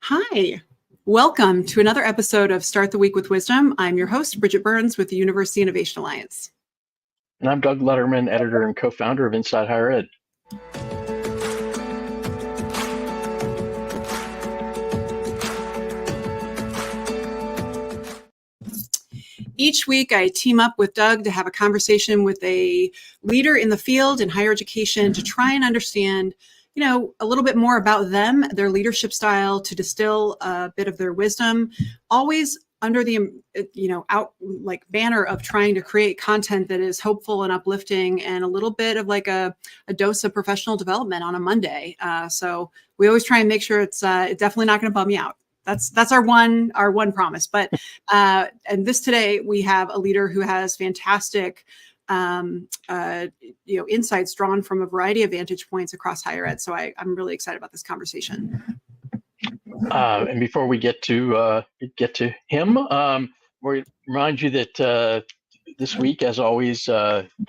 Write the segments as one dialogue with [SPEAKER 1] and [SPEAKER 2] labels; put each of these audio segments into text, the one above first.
[SPEAKER 1] Hi, welcome to another episode of Start the Week with Wisdom. I'm your host, Bridget Burns with the University Innovation Alliance.
[SPEAKER 2] And I'm Doug Letterman, editor and co-founder of Inside Higher Ed.
[SPEAKER 1] Each week, I team up with Doug to have a conversation with a leader in the field in higher education to try and understand, a little bit more about them, their leadership style, to distill a bit of their wisdom, always under the, banner of trying to create content that is hopeful and uplifting and a little bit of like a dose of professional development on a Monday. So we always try and make sure it's definitely not going to bum you out. That's our one promise. But and this today we have a leader who has fantastic insights drawn from a variety of vantage points across higher ed. So I'm really excited about this conversation.
[SPEAKER 2] And before we get to him, we remind you that this week, as always,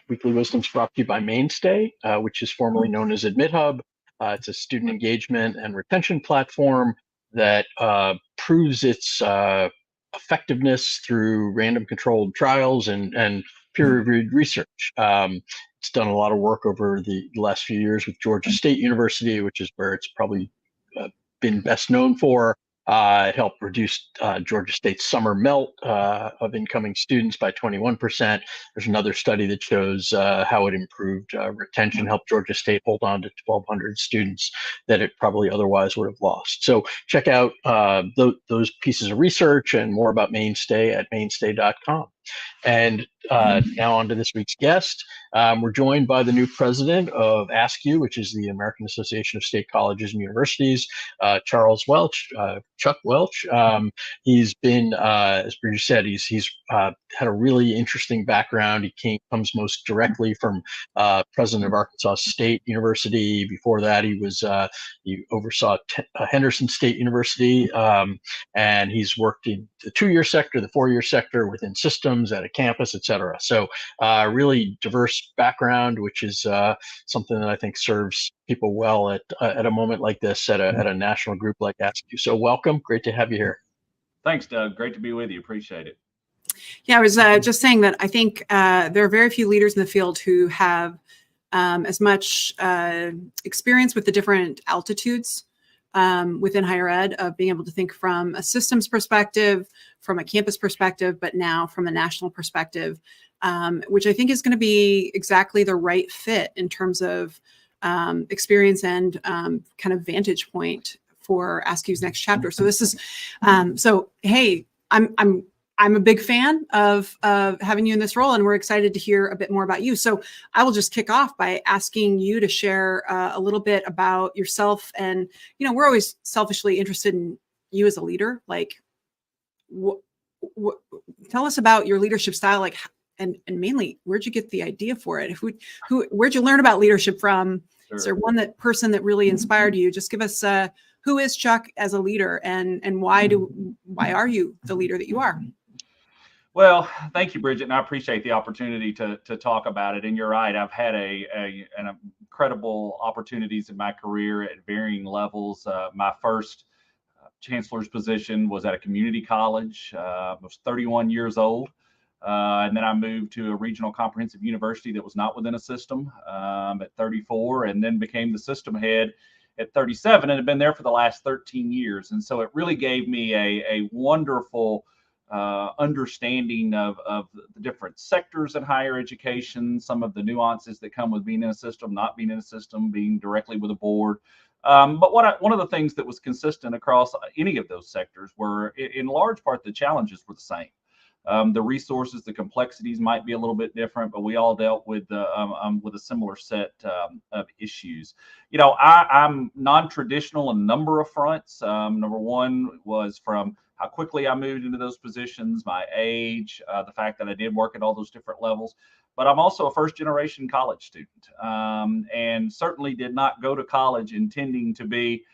[SPEAKER 2] Weekly Wisdom is brought to you by Mainstay, which is formerly known as AdmitHub. It's a student engagement and retention platform that proves its effectiveness through random controlled trials and peer-reviewed research. It's done a lot of work over the last few years with Georgia State University, which is where it's probably been best known for. It helped reduce Georgia State's summer melt of incoming students by 21%. There's another study that shows how it improved retention, helped Georgia State hold on to 1,200 students that it probably otherwise would have lost. So check out those pieces of research and more about Mainstay at mainstay.com. And now on to this week's guest. We're joined by the new president of AASCU, which is the American Association of State Colleges and Universities, Charles Welch, Chuck Welch. He's been, as Bridget said, he's had a really interesting background. He comes most directly from president of Arkansas State University. Before that, he oversaw Henderson State University, and he's worked in the 2-year sector, the 4-year sector, within systems, at a campus, et cetera. So really diverse background, which is something that I think serves people well at a moment like this at a national group like AASCU. So welcome. Great to have you here.
[SPEAKER 3] Thanks, Doug. Great to be with you. Appreciate it.
[SPEAKER 1] Yeah, I was just saying that I think there are very few leaders in the field who have as much experience with the different altitudes within higher ed, of being able to think from a systems perspective, from a campus perspective, but now from a national perspective, which I think is going to be exactly the right fit in terms of experience and kind of vantage point for AASCU's next chapter. So this is, hey, I'm a big fan of having you in this role, and we're excited to hear a bit more about you. So I will just kick off by asking you to share a little bit about yourself. And, we're always selfishly interested in you as a leader. Like, tell us about your leadership style, like, and mainly, where'd you get the idea for it? Where'd you learn about leadership from? Sure. Is there person that really inspired you? Just give us who is Chuck as a leader, and why are you the leader that you are?
[SPEAKER 3] Well, thank you, Bridget, and I appreciate the opportunity to talk about it. And you're right, I've had an incredible opportunities in my career at varying levels. My first chancellor's position was at a community college. I was 31 years old, and then I moved to a regional comprehensive university that was not within a system at 34, and then became the system head at 37, and have been there for the last 13 years. And so it really gave me a wonderful understanding of the different sectors in higher education, some of the nuances that come with being in a system, not being in a system, being directly with a board. But one of the things that was consistent across any of those sectors were, in large part, the challenges were the same. The resources, the complexities might be a little bit different, but we all dealt with a similar set of issues. I'm non-traditional in a number of fronts. Number one was from how quickly I moved into those positions, my age, the fact that I did work at all those different levels. But I'm also a first-generation college student, and certainly did not go to college intending to be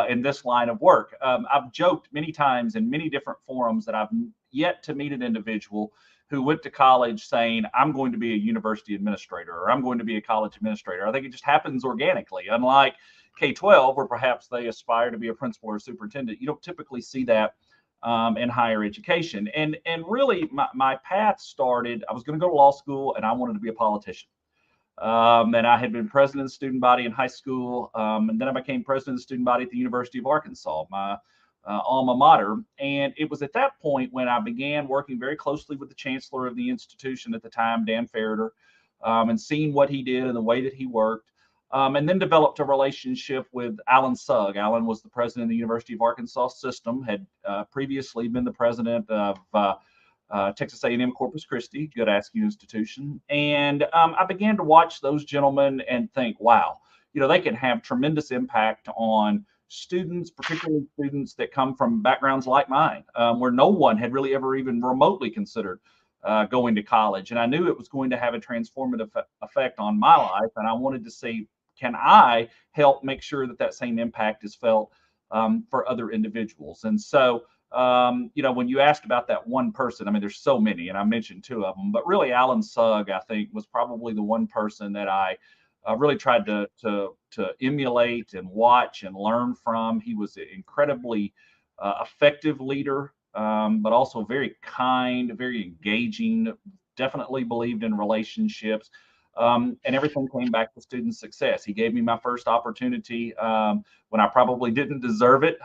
[SPEAKER 3] in this line of work. I've joked many times in many different forums that I've yet to meet an individual who went to college saying, I'm going to be a university administrator, or I'm going to be a college administrator. I think it just happens organically. Unlike K-12, where perhaps they aspire to be a principal or superintendent. You don't typically see that in higher education. And really, my path started, I was going to go to law school, and I wanted to be a politician. And I had been president of the student body in high school, and then I became president of the student body at the University of Arkansas, my alma mater. And it was at that point when I began working very closely with the chancellor of the institution at the time, Dan Ferreter, and seeing what he did and the way that he worked. And then developed a relationship with Alan Sugg. Alan was the president of the University of Arkansas system, had previously been the president of Texas A&M Corpus Christi, good AASCU institution. And I began to watch those gentlemen and think, wow, they can have tremendous impact on students, particularly students that come from backgrounds like mine, where no one had really ever even remotely considered going to college. And I knew it was going to have a transformative effect on my life. And I wanted to see, can I help make sure that same impact is felt for other individuals? And so, when you asked about that one person, I mean, there's so many, and I mentioned two of them, but really Alan Sugg, I think, was probably the one person that I really tried to emulate and watch and learn from. He was an incredibly effective leader, but also very kind, very engaging, definitely believed in relationships. And everything came back to student success. He gave me my first opportunity when I probably didn't deserve it,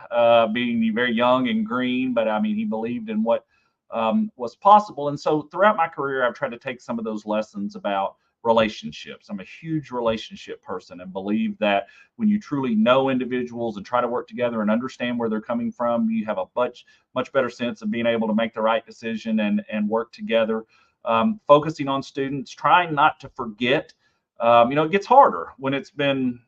[SPEAKER 3] being very young and green, but I mean, he believed in what was possible. And so throughout my career, I've tried to take some of those lessons about relationships. I'm a huge relationship person and believe that when you truly know individuals and try to work together and understand where they're coming from, you have a much better sense of being able to make the right decision and work together. Focusing on students, trying not to forget. It gets harder when it's been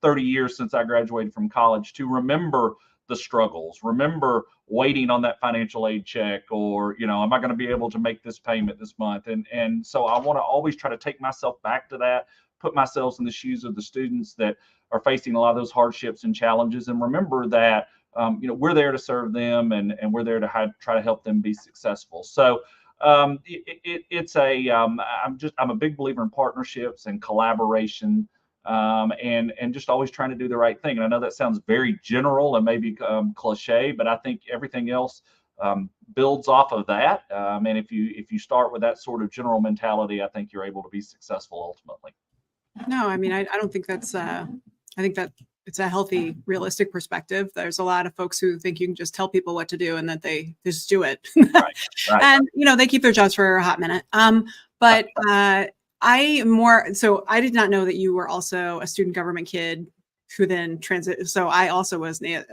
[SPEAKER 3] 30 years since I graduated from college to remember the struggles, remember waiting on that financial aid check, or, am I going to be able to make this payment this month? And so I want to always try to take myself back to that, put myself in the shoes of the students that are facing a lot of those hardships and challenges, and remember that, we're there to serve them, and we're there to try to help them be successful. So I'm a big believer in partnerships and collaboration, and just always trying to do the right thing. And I know that sounds very general and maybe cliche, but I think everything else builds off of that. And if you start with that sort of general mentality, I think you're able to be successful ultimately.
[SPEAKER 1] No, I mean, I don't think that's, I think that it's a healthy, realistic perspective. There's a lot of folks who think you can just tell people what to do and that they just do it.
[SPEAKER 3] Right.
[SPEAKER 1] And, they keep their jobs for a hot minute. But so I did not know that you were also a student government kid who then So I also was an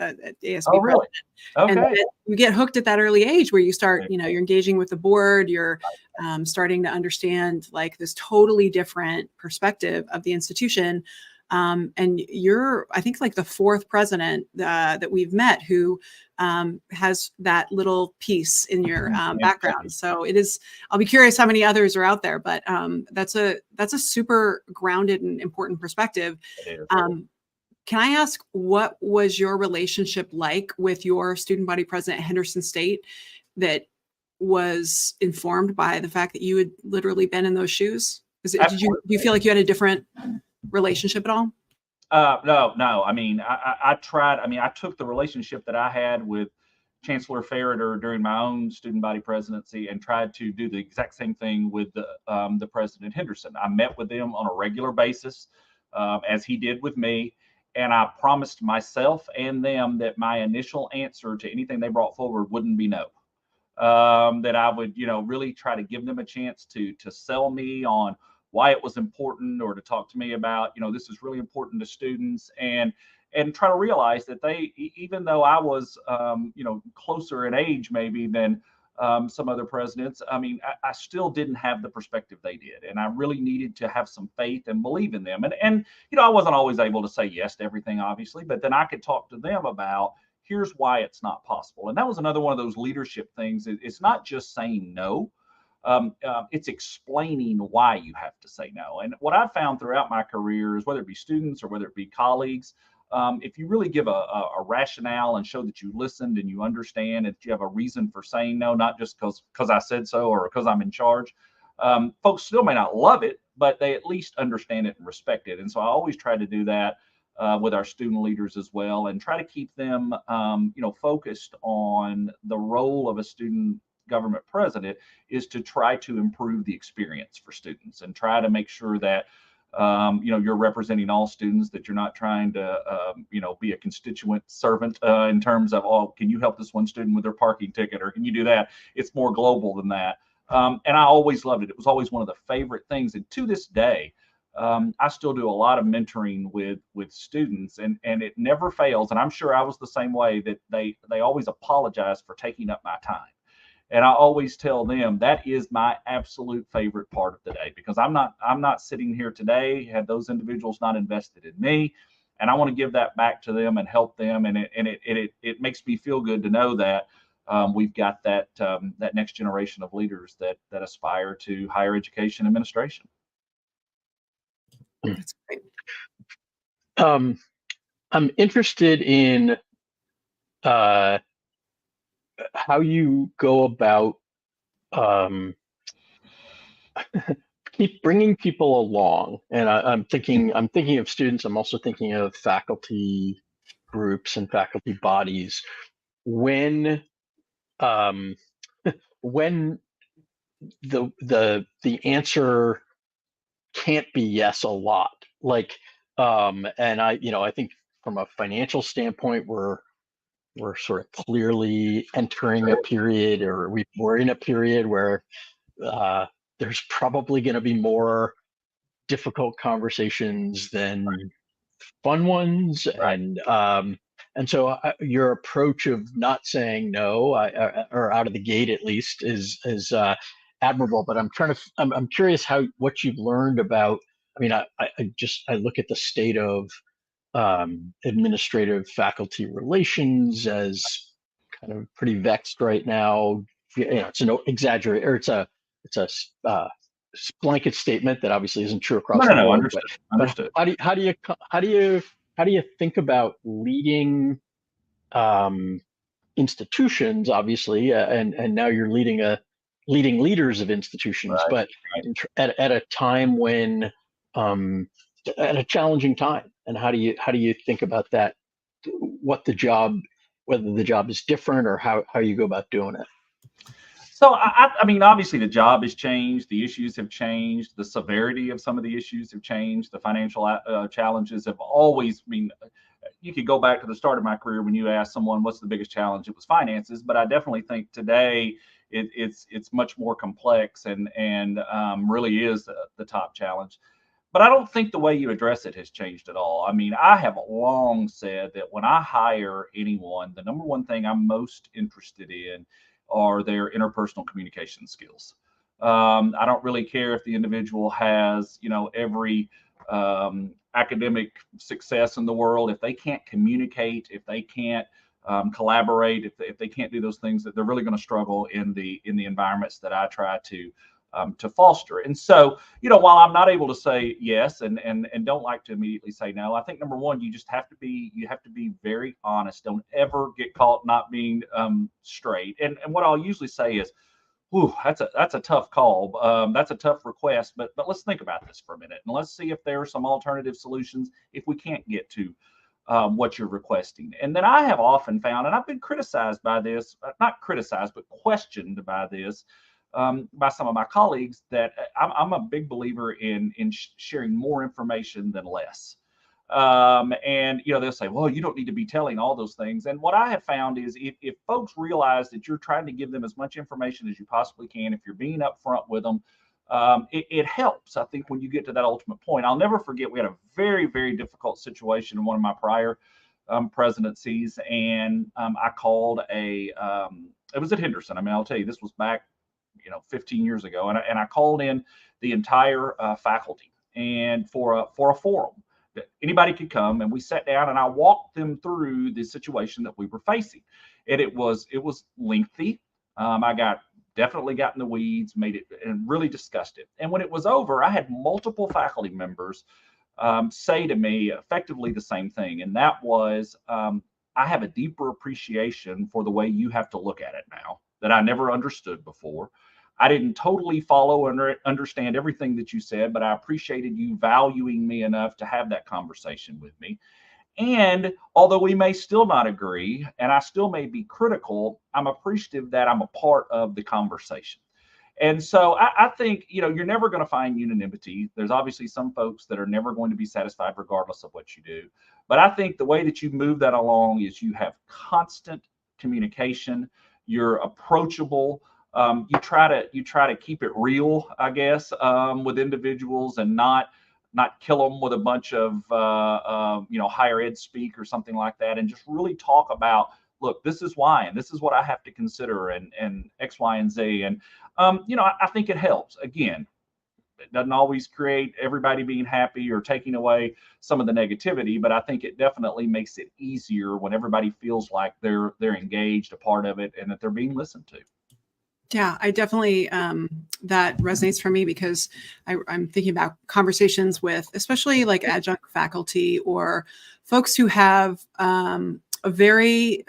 [SPEAKER 1] ASB.
[SPEAKER 3] Oh, really? Okay.
[SPEAKER 1] And you get hooked at that early age where you start, you're engaging with the board, you're starting to understand like this totally different perspective of the institution. And you're, I think, like the fourth president that we've met who has that little piece in your background. So it is, I'll be curious how many others are out there, but that's a super grounded and important perspective. Can I ask, what was your relationship like with your student body president at Henderson State that was informed by the fact that you had literally been in those shoes? Do you feel like you had a different relationship at all?
[SPEAKER 3] No. I mean, I tried. I mean, I took the relationship that I had with Chancellor Ferreter during my own student body presidency and tried to do the exact same thing with the president Henderson. I met with them on a regular basis, as he did with me. And I promised myself and them that my initial answer to anything they brought forward wouldn't be no. That I would, really try to give them a chance to sell me on why it was important, or to talk to me about, this is really important to students, and try to realize that they, even though I was, closer in age maybe than some other presidents, I mean, I still didn't have the perspective they did. And I really needed to have some faith and believe in them. And I wasn't always able to say yes to everything, obviously, but then I could talk to them about, here's why it's not possible. And that was another one of those leadership things. It's not just saying no. It's explaining why you have to say no. And what I've found throughout my career is, whether it be students or whether it be colleagues, if you really give a rationale and show that you listened and you understand, that you have a reason for saying no, not just because I said so or because I'm in charge, folks still may not love it, but they at least understand it and respect it. And so I always try to do that with our student leaders as well, and try to keep them, focused on the role of a student government president is to try to improve the experience for students and try to make sure that you're representing all students, that you're not trying to, be a constituent servant in terms of, oh, can you help this one student with their parking ticket, or can you do that? It's more global than that. And I always loved it. It was always one of the favorite things. And to this day, I still do a lot of mentoring with students, and it never fails. And I'm sure I was the same way, that they always apologize for taking up my time. And I always tell them that is my absolute favorite part of the day, because I'm not sitting here today had those individuals not invested in me, and I want to give that back to them and help them. And it makes me feel good to know that we've got that next generation of leaders that aspire to higher education administration.
[SPEAKER 1] That's great.
[SPEAKER 2] I'm interested in how you go about keep bringing people along. And I'm thinking of students. I'm also thinking of faculty groups and faculty bodies. When when the answer can't be yes a lot, like and I think from a financial standpoint, we're sort of clearly entering a period, or we're in a period where there's probably going to be more difficult conversations than fun ones.
[SPEAKER 3] Right.
[SPEAKER 2] And so your approach of not saying no, or out of the gate at least, is admirable. But I'm curious what you've learned about. I mean, I look at the state of administrative faculty relations as kind of pretty vexed right now. It's an exaggerate, or it's a blanket statement that obviously isn't true across the board.
[SPEAKER 3] Understood.
[SPEAKER 2] But how do you think about leading institutions, obviously, and now you're leading leaders of institutions,
[SPEAKER 3] Right.
[SPEAKER 2] but at a time when at a challenging time, and how do you think about that? Whether the job is different, or how you go about doing it?
[SPEAKER 3] So I mean, obviously the job has changed, the issues have changed, the severity of some of the issues have changed, the financial challenges have always been. You could go back to the start of my career when you asked someone what's the biggest challenge, it was finances. But I definitely think today it's much more complex and really is the top challenge. But I don't think the way you address it has changed at all. I mean, I have long said that when I hire anyone, the number one thing I'm most interested in are their interpersonal communication skills. I don't really care if the individual has, every academic success in the world. If they can't communicate, if they can't collaborate, if they can't do those things, that they're really going to struggle in the environments that I try to foster. And so, while I'm not able to say yes and don't like to immediately say no, I think number one, you have to be very honest. Don't ever get caught not being straight. And what I'll usually say is, "Ooh, that's a tough call. That's a tough request, but let's think about this for a minute, and let's see if there are some alternative solutions if we can't get to what you're requesting." And then I have often found, and I've been criticized by this, not criticized, but questioned by this, by some of my colleagues, that I'm a big believer in sharing more information than less. And they'll say, well, you don't need to be telling all those things. And what I have found is if folks realize that you're trying to give them as much information as you possibly can, if you're being upfront with them, it helps, I think, when you get to that ultimate point. I'll never forget, we had a very, very difficult situation in one of my prior presidencies, and I called it was at Henderson. I mean, I'll tell you, this was back 15 years ago, and I called in the entire faculty and for a forum that anybody could come, and we sat down and I walked them through the situation that we were facing. And it was lengthy. I definitely got in the weeds, made it, and really discussed it. And when it was over, I had multiple faculty members say to me effectively the same thing, and that was, I have a deeper appreciation for the way you have to look at it now that I never understood before. I didn't totally follow and understand everything that you said, but I appreciated you valuing me enough to have that conversation with me. And although we may still not agree, and I still may be critical, I'm appreciative that I'm a part of the conversation. And so I think, you're never going to find unanimity. There's obviously some folks that are never going to be satisfied regardless of what you do. But I think the way that you move that along is you have constant communication. You're approachable. You try to keep it real, I guess, with individuals, and not kill them with a bunch of higher ed speak or something like that, and just really talk about, look, this is why, and this is what I have to consider, and X, Y, and Z. And I think it helps. Again, it doesn't always create everybody being happy or taking away some of the negativity, but I think it definitely makes it easier when everybody feels like they're engaged, a part of it, and that they're being listened to.
[SPEAKER 1] Yeah, I definitely, that resonates for me, because I'm thinking about conversations with, especially like adjunct faculty or folks who have a very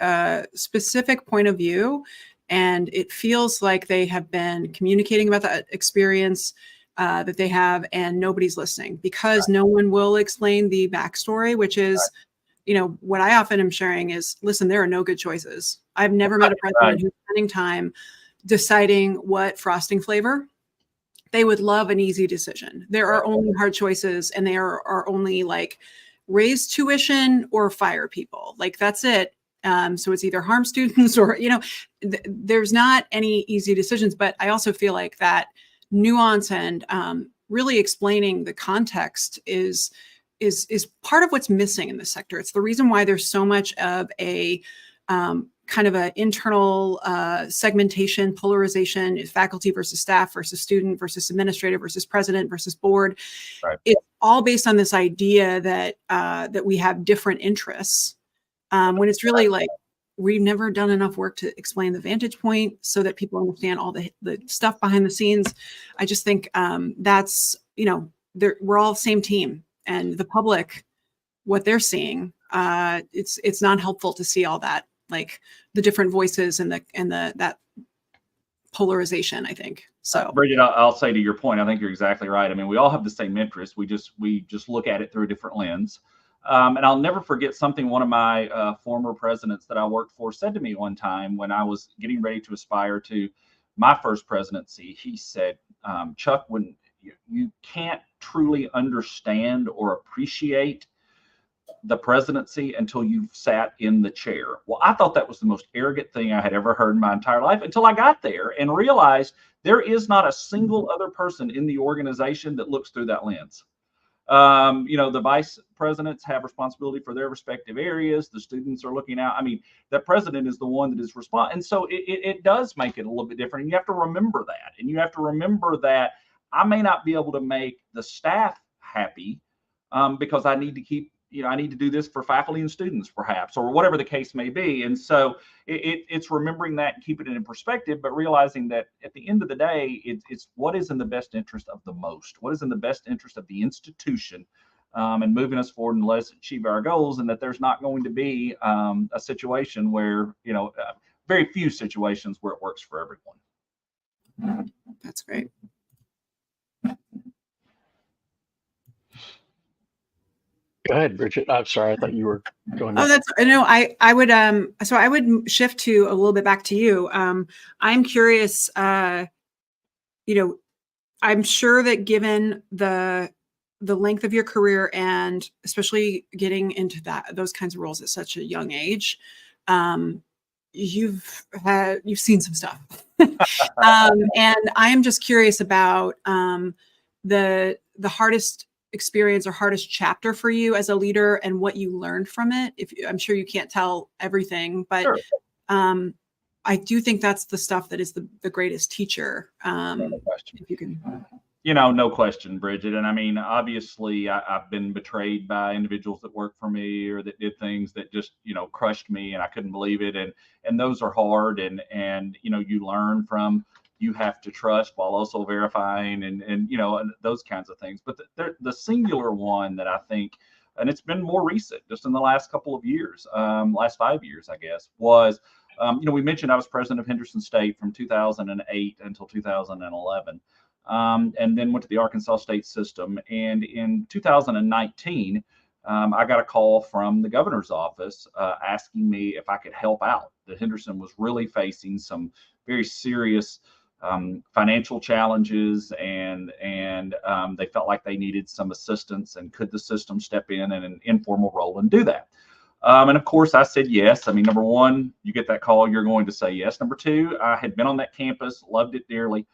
[SPEAKER 1] specific point of view, and it feels like they have been communicating about that experience that they have, and nobody's listening, because no one will explain the backstory, which is, what I often am sharing is, listen, there are no good choices. I've never met a president who's spending time deciding what frosting flavor. They would love an easy decision. There are only hard choices, and there are only like raise tuition or fire people. Like, that's it. So it's either harm students or, there's not any easy decisions. But I also feel like that nuance and really explaining the context is part of what's missing in this sector. It's the reason why there's so much of a kind of an internal segmentation, polarization, faculty versus staff versus student versus administrator versus president versus board.
[SPEAKER 3] Right.
[SPEAKER 1] It's all based on this idea that that we have different interests, when it's really like, we've never done enough work to explain the vantage point so that people understand all the stuff behind the scenes. I just think that's, we're all the same team, and the public, what they're seeing, it's not helpful to see all that, like the different voices and that polarization, I think. So
[SPEAKER 3] Bridget, I'll say to your point, I think you're exactly right. I mean, we all have the same interests. We just look at it through a different lens. And I'll never forget something one of my former presidents that I worked for said to me one time when I was getting ready to aspire to my first presidency. He said, Chuck, when you can't truly understand or appreciate the presidency until you've sat in the chair. Well, I thought that was the most arrogant thing I had ever heard in my entire life, until I got there and realized there is not a single other person in the organization that looks through that lens. The vice presidents have responsibility for their respective areas. The students are looking out. I mean, the president is the one that is responsible. And so it does make it a little bit different. And you have to remember that. And you have to remember that I may not be able to make the staff happy because I need to keep, I need to do this for faculty and students, perhaps, or whatever the case may be. And so it's remembering that and keeping it in perspective, but realizing that at the end of the day, it's what is in the best interest of the most, what is in the best interest of the institution, and moving us forward and let us achieve our goals. And that there's not going to be a situation where, very few situations where it works for everyone.
[SPEAKER 1] that's great.
[SPEAKER 2] Go ahead, Bridget. I'm sorry. I thought you were going.
[SPEAKER 1] Oh, that's, no, I would, so I would shift to a little bit back to you. I'm curious, I'm sure that given the length of your career, and especially getting into those kinds of roles at such a young age, you've seen some stuff. And I am just curious about the hardest experience or hardest chapter for you as a leader, and what you learned from it. I'm sure you can't tell everything, but sure. I do think that's the stuff that is the greatest teacher.
[SPEAKER 3] No question.
[SPEAKER 1] If you can.
[SPEAKER 3] No question, Bridget. And I mean, obviously, I've been betrayed by individuals that work for me or that did things that just, crushed me, and I couldn't believe it. And those are hard. And you learn from, you have to trust while also verifying and those kinds of things. But the singular one that I think, and it's been more recent, just in the last couple of years, last 5 years, I guess, was, we mentioned I was president of Henderson State from 2008 until 2011. And then went to the Arkansas State system. And in 2019, I got a call from the governor's office asking me if I could help out. That Henderson was really facing some very serious financial challenges, and they felt like they needed some assistance, and could the system step in an informal role and do that? And of course, I said yes. I mean, number one, you get that call, you're going to say yes. Number two, I had been on that campus, loved it dearly.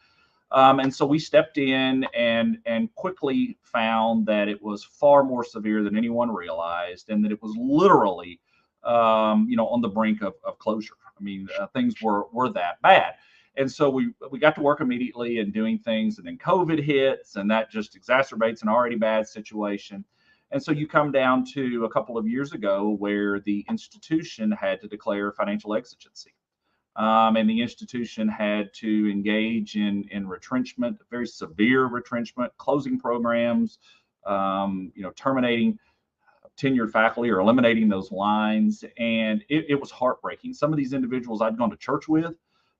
[SPEAKER 3] And so we stepped in and quickly found that it was far more severe than anyone realized, and that it was literally, on the brink of closure. I mean, things were that bad. And so we got to work immediately and doing things, and then COVID hits, and that just exacerbates an already bad situation. And so you come down to a couple of years ago where the institution had to declare financial exigency. And the institution had to engage in retrenchment, very severe retrenchment, closing programs, terminating tenured faculty or eliminating those lines. And it was heartbreaking. Some of these individuals I'd gone to church with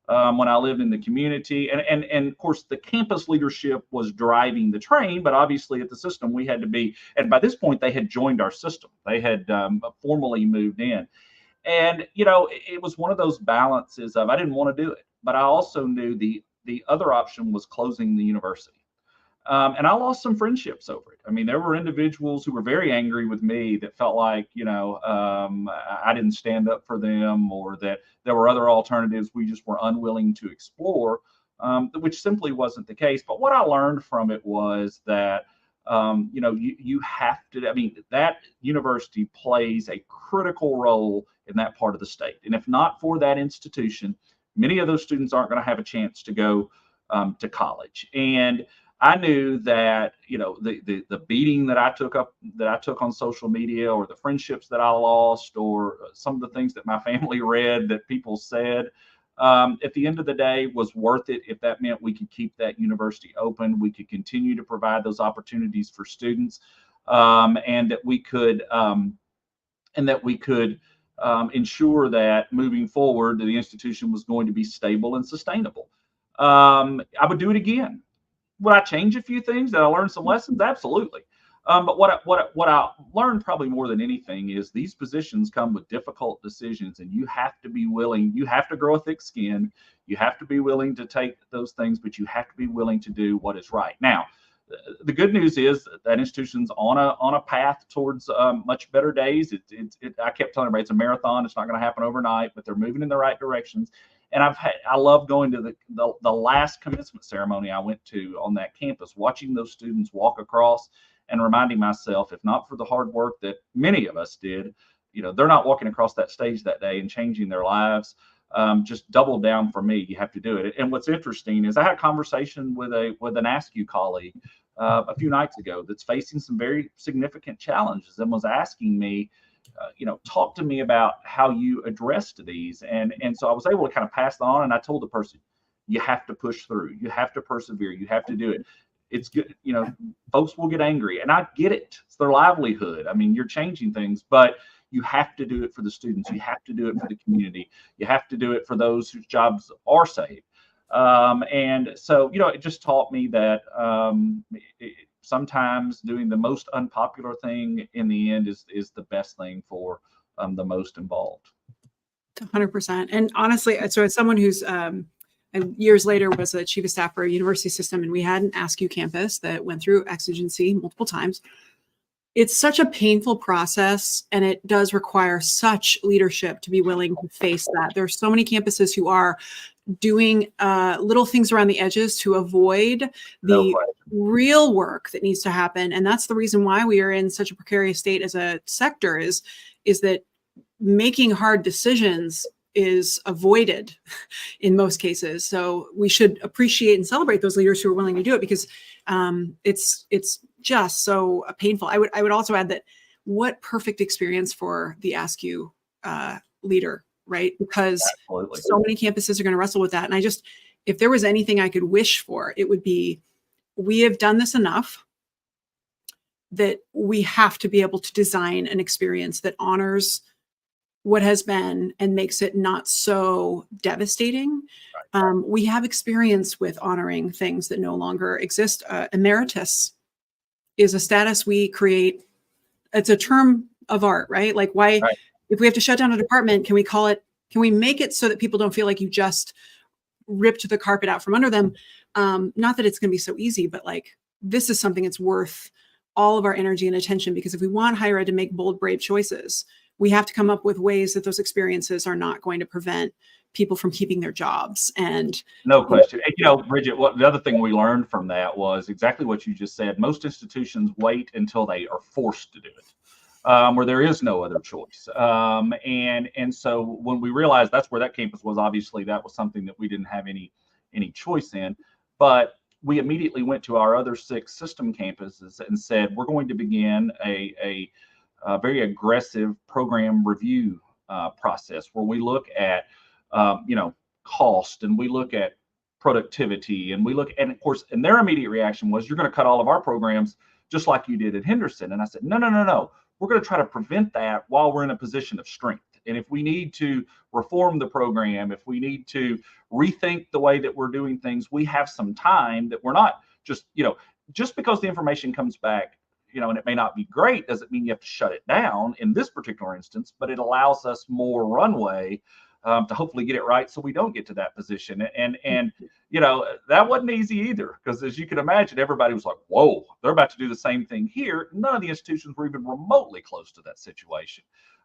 [SPEAKER 3] when I lived in the community. And of course, the campus leadership was driving the train, but obviously at the system, we had to be, and by this point, they had joined our system. They had formally moved in. And, it was one of those balances of, I didn't want to do it, but I also knew the other option was closing the university. And I lost some friendships over it. I mean, there were individuals who were very angry with me that felt like, I didn't stand up for them, or that there were other alternatives we just were unwilling to explore, which simply wasn't the case. But what I learned from it was that, you have to, I mean, that university plays a critical role in that part of the state. And if not for that institution, many of those students aren't going to have a chance to go to college. And I knew that, the beating that I took on social media, or the friendships that I lost, or some of the things that my family read that people said, at the end of the day, was worth it if that meant we could keep that university open, we could continue to provide those opportunities for students, and that we could ensure that moving forward, the institution was going to be stable and sustainable. I would do it again. Would I change a few things? Did I learn some lessons? Absolutely. But what I learned probably more than anything is these positions come with difficult decisions, and you have to be willing. You have to grow a thick skin. You have to be willing to take those things, but you have to be willing to do what is right. Now, the good news is that institution's on a path towards much better days. I kept telling everybody it's a marathon. It's not going to happen overnight, but they're moving in the right directions. And I love going to the last commencement ceremony I went to on that campus, watching those students walk across and reminding myself, if not for the hard work that many of us did, they're not walking across that stage that day and changing their lives. Just double down for me. You have to do it. And what's interesting is I had a conversation with an AASCU colleague a few nights ago that's facing some very significant challenges, and was asking me, talk to me about how you addressed these. And so I was able to kind of pass on, and I told the person, you have to push through, you have to persevere, you have to do it. It's good. Folks will get angry, and I get it. It's their livelihood. I mean, you're changing things, but you have to do it for the students. You have to do it for the community. You have to do it for those whose jobs are saved. And so, it just taught me that sometimes doing the most unpopular thing in the end is the best thing for the most involved.
[SPEAKER 1] 100%. And honestly, so as someone who's years later was a chief of staff for a university system, and we had an AASCU campus that went through exigency multiple times. It's such a painful process, and it does require such leadership to be willing to face that. There's so many campuses who are doing little things around the edges to avoid the real work that needs to happen. And that's the reason why we are in such a precarious state as a sector, is that making hard decisions is avoided in most cases. So we should appreciate and celebrate those leaders who are willing to do it, because it's just so painful. I would also add that what perfect experience for the AASCU leader, right? Because Absolutely. So many campuses are going to wrestle with that. And if there was anything I could wish for, it would be, we have done this enough that we have to be able to design an experience that honors what has been and makes it not so devastating. Right. We have experience with honoring things that no longer exist. Emeritus is a status we create it's a term of art, right? Like why,
[SPEAKER 3] Right.
[SPEAKER 1] if we have to shut down a department, can we make it so that people don't feel like you just ripped the carpet out from under them? Not that it's going to be so easy, but like, this is something that's worth all of our energy and attention, because if we want higher ed to make bold, brave choices, we have to come up with ways that those experiences are not going to prevent people from keeping their jobs. And
[SPEAKER 3] no question. And, Bridget, what the other thing we learned from that was exactly what you just said. Most institutions wait until they are forced to do it, where there is no other choice. And so when we realized that's where that campus was, obviously that was something that we didn't have any choice in. But we immediately went to our other 6 system campuses and said, we're going to begin a very aggressive program review process where we look at, cost, and we look at productivity, and we look, and of course, and their immediate reaction was, you're going to cut all of our programs just like you did at Henderson. And I said, no. We're going to try to prevent that while we're in a position of strength. And if we need to reform the program, if we need to rethink the way that we're doing things, we have some time that we're not just, just because the information comes back, and it may not be great, doesn't mean you have to shut it down in this particular instance, but it allows us more runway to hopefully get it right so we don't get to that position. And that wasn't easy either, because as you can imagine, everybody was like, whoa, they're about to do the same thing here. None of the institutions were even remotely close to that situation.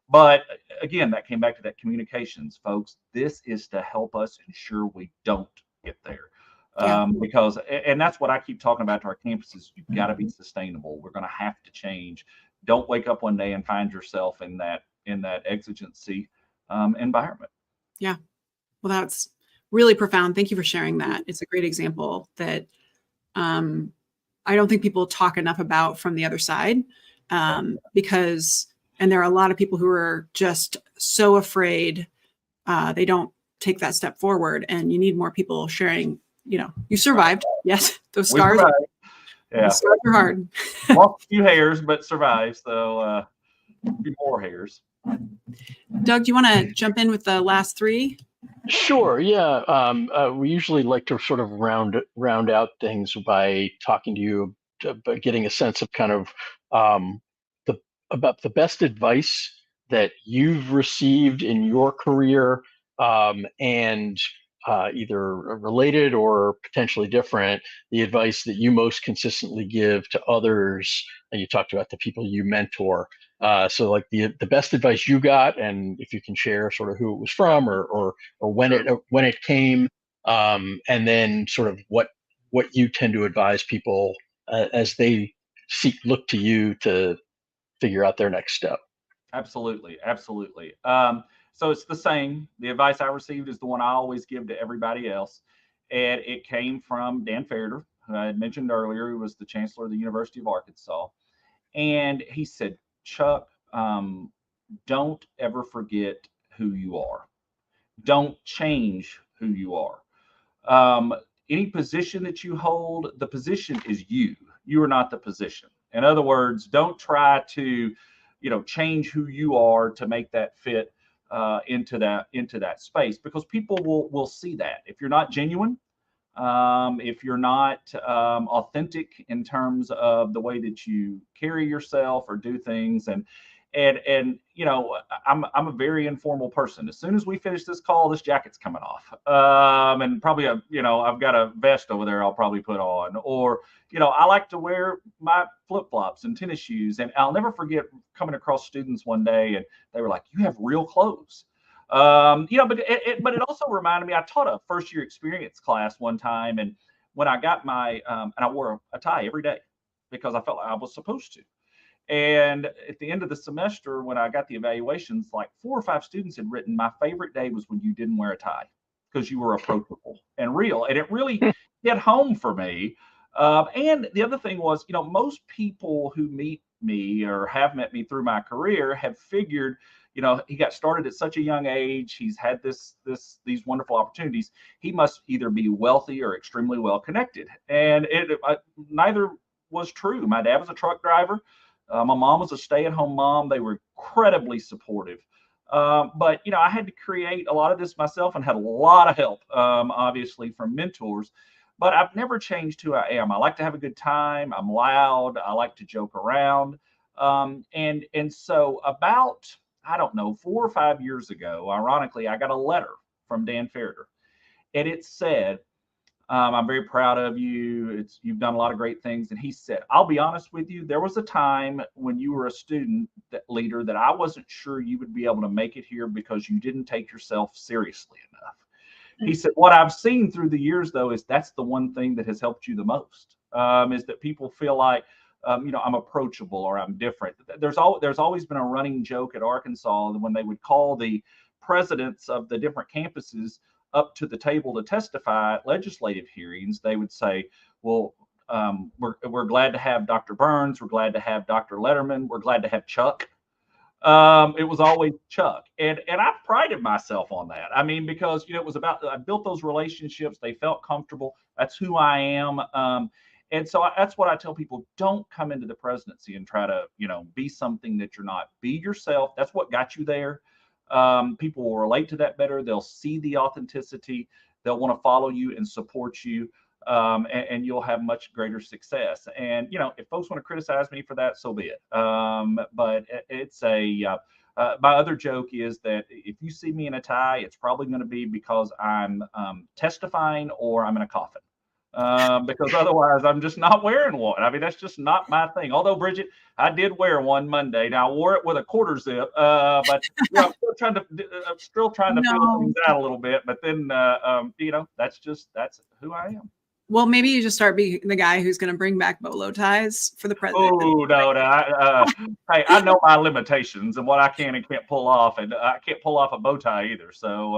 [SPEAKER 3] But again, that came back to that communications, folks. This is to help us ensure we don't get there. Because, and that's what I keep talking about to our campuses, you've got to be sustainable. We're going to have to change. Don't wake up one day and find yourself in that exigency environment.
[SPEAKER 1] Yeah. Well, that's really profound. Thank you for sharing that. It's a great example that I don't think people talk enough about from the other side, because, and there are a lot of people who are just so afraid they don't take that step forward, and you need more people sharing, you survived. Yes. Those scars.
[SPEAKER 3] Yeah.
[SPEAKER 1] The scars are hard.
[SPEAKER 3] Lost a few hairs, but survived. So a few more hairs.
[SPEAKER 1] Doug, do you want to jump in with the last 3?
[SPEAKER 2] Sure. Yeah. We usually like to sort of round out things by talking to you, by getting a sense of kind of about the best advice that you've received in your career, and either related or potentially different, the advice that you most consistently give to others. And you talked about the people you mentor. So like the best advice you got, and if you can share sort of who it was from, or when it came, and then sort of what you tend to advise people as they look to you to figure out their next step.
[SPEAKER 3] Absolutely. So it's the same. The advice I received is the one I always give to everybody else. And it came from Dan Fareder, who I had mentioned earlier, who was the chancellor of the University of Arkansas. And he said, Chuck, don't ever forget who you are. Don't change who you are. Any position that you hold, the position is you. You are not the position. In other words, don't try to, change who you are to make that fit into that space, because people will see that. If you're not genuine, if you're not authentic in terms of the way that you carry yourself or do things, and I'm a very informal person. As soon as we finish this call, this jacket's coming off, and probably I've got a vest over there I'll probably put on, or I like to wear my flip-flops and tennis shoes. And I'll never forget coming across students one day, and they were like, "You have real clothes." But it also reminded me, I taught a first year experience class one time, and when I got my and I wore a tie every day because I felt like I was supposed to. And at the end of the semester, when I got the evaluations, like 4 or 5 students had written, "My favorite day was when you didn't wear a tie because you were approachable and real." And it really hit home for me. And the other thing was, most people who meet me or have met me through my career have figured, he got started at such a young age. He's had these wonderful opportunities. He must either be wealthy or extremely well connected. And neither was true. My dad was a truck driver. My mom was a stay-at-home mom. They were incredibly supportive. But I had to create a lot of this myself, and had a lot of help, obviously, from mentors. But I've never changed who I am. I like to have a good time. I'm loud. I like to joke around. And so about, I don't know, 4 or 5 years ago, ironically, I got a letter from Dan Ferreter, and it said, I'm very proud of you. You've done a lot of great things. And he said, I'll be honest with you, there was a time when you were a student leader that I wasn't sure you would be able to make it here because you didn't take yourself seriously enough. He said, what I've seen through the years, though, is that's the one thing that has helped you the most, is that people feel like, I'm approachable or I'm different. There's always been a running joke at Arkansas when they would call the presidents of the different campuses up to the table to testify at legislative hearings. They would say, well, we're glad to have Dr. Burns. We're glad to have Dr. Letterman. We're glad to have Chuck. It was always Chuck. And I've prided myself on that. I mean, because, it was about, I built those relationships. They felt comfortable. That's who I am. And so that's what I tell people. Don't come into the presidency and try to, be something that you're not. Be yourself. That's what got you there. People will relate to that better. They'll see the authenticity. They'll want to follow you and support you. And you'll have much greater success. And, if folks want to criticize me for that, so be it. But it's my other joke is that if you see me in a tie, it's probably going to be because I'm testifying or I'm in a coffin. Because otherwise I'm just not wearing one. I mean, that's just not my thing. Although, Bridget, I did wear one Monday. Now, I wore it with a quarter zip, but I'm still trying to feel things out a little bit. But then, that's who I am.
[SPEAKER 1] Well, maybe you just start being the guy who's going to bring back bolo ties for the president.
[SPEAKER 3] Oh, no. Hey, I know my limitations and what I can and can't pull off, and I can't pull off a bow tie either. So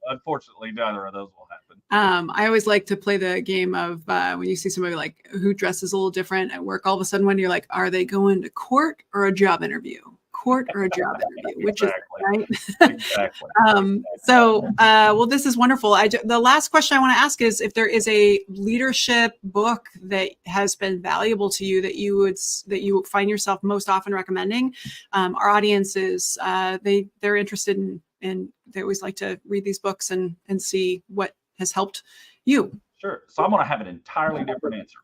[SPEAKER 3] unfortunately, neither of those will happen.
[SPEAKER 1] I always like to play the game of when you see somebody like who dresses a little different at work, all of a sudden when you're like, are they going to court or a job interview? Court or a job interview, which
[SPEAKER 3] Exactly.
[SPEAKER 1] is right.
[SPEAKER 3] Exactly.
[SPEAKER 1] Well, this is wonderful. The last question I want to ask is if there is a leadership book that has been valuable to you that you find yourself most often recommending. Our audience is they're interested in they always like to read these books and see what has helped you. Sure.
[SPEAKER 3] So I'm going to have an entirely different answer.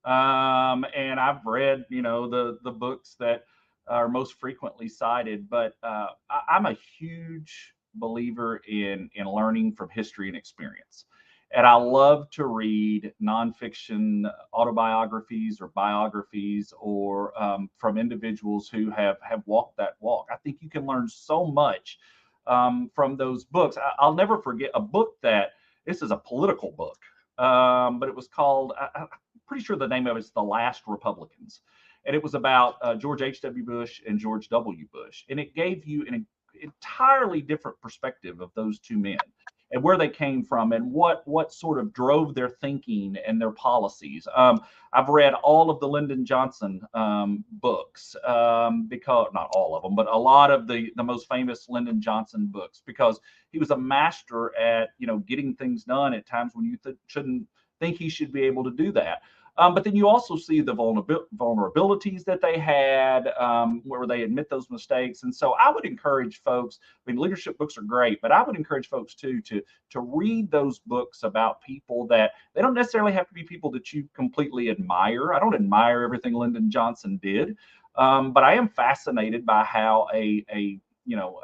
[SPEAKER 3] And I've read, the books that are most frequently cited, but I'm a huge believer in learning from history and experience. And I love to read nonfiction autobiographies or biographies or from individuals who have walked that walk. I think you can learn so much from those books. I'll never forget a book this is a political book, but it was called, I'm pretty sure the name of it is The Last Republicans. And it was about George H.W. Bush and George W. Bush. And it gave you an entirely different perspective of those two men and where they came from and what sort of drove their thinking and their policies. I've read all of the Lyndon Johnson books, because not all of them, but a lot of the most famous Lyndon Johnson books, because he was a master at, getting things done at times when you shouldn't think he should be able to do that. But then you also see the vulnerabilities that they had, where they admit those mistakes. And so I would encourage folks, leadership books are great, but I would encourage folks too, to read those books about people that they don't necessarily have to be people that you completely admire. I don't admire everything Lyndon Johnson did, but I am fascinated by how a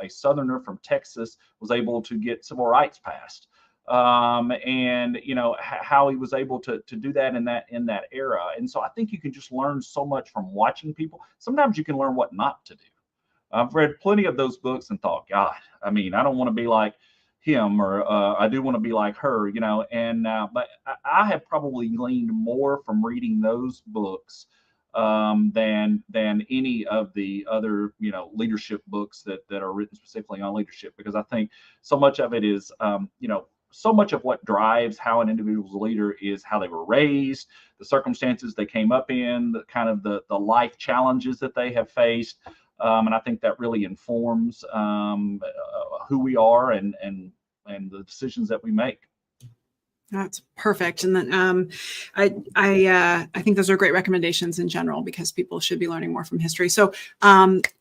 [SPEAKER 3] Southerner from Texas was able to get civil rights passed. And how he was able to do that in that era. And so I think you can just learn so much from watching people. Sometimes you can learn what not to do. I've read plenty of those books and thought, God, I don't want to be like him, or I do want to be like her, and but I have probably gleaned more from reading those books than any of the other leadership books that are written specifically on leadership, because I think so much of it is so much of what drives how an individual's leader is how they were raised, the circumstances they came up in, the kind of the life challenges that they have faced. And I think that really informs who we are and the decisions that we make.
[SPEAKER 1] That's perfect. And then I think those are great recommendations in general, because people should be learning more from history. So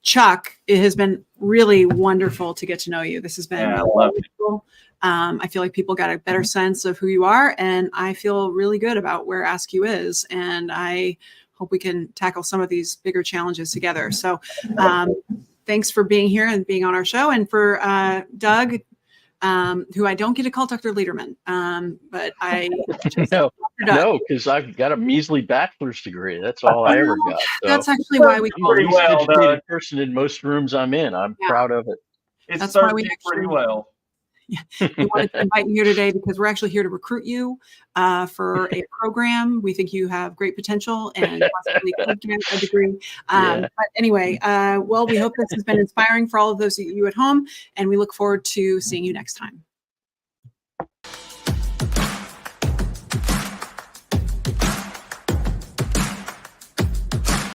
[SPEAKER 1] Chuck, it has been really wonderful to get to know you. This has been really wonderful. I feel like people got a better sense of who you are, and I feel really good about where AASCU is. And I hope we can tackle some of these bigger challenges together. So thanks for being here and being on our show. And for Doug, who I don't get to call Dr. Lederman, but I just
[SPEAKER 2] No,
[SPEAKER 1] Dr. Doug.
[SPEAKER 2] no, because I've got a measly bachelor's degree. That's all I ever got. So
[SPEAKER 1] That's actually why we
[SPEAKER 2] I'm the
[SPEAKER 1] call
[SPEAKER 2] least
[SPEAKER 3] well,
[SPEAKER 2] educated
[SPEAKER 3] Doug.
[SPEAKER 2] person in most rooms I'm in. I'm
[SPEAKER 1] Yeah.
[SPEAKER 2] proud of it.
[SPEAKER 3] It's
[SPEAKER 1] That's why
[SPEAKER 3] served
[SPEAKER 1] we
[SPEAKER 3] you
[SPEAKER 1] actually-
[SPEAKER 3] pretty well.
[SPEAKER 1] We wanted to invite you here today because we're actually here to recruit you for a program. We think you have great potential and possibly could get a degree. But anyway, well, we hope this has been inspiring for all of those of you at home, and we look forward to seeing you next time.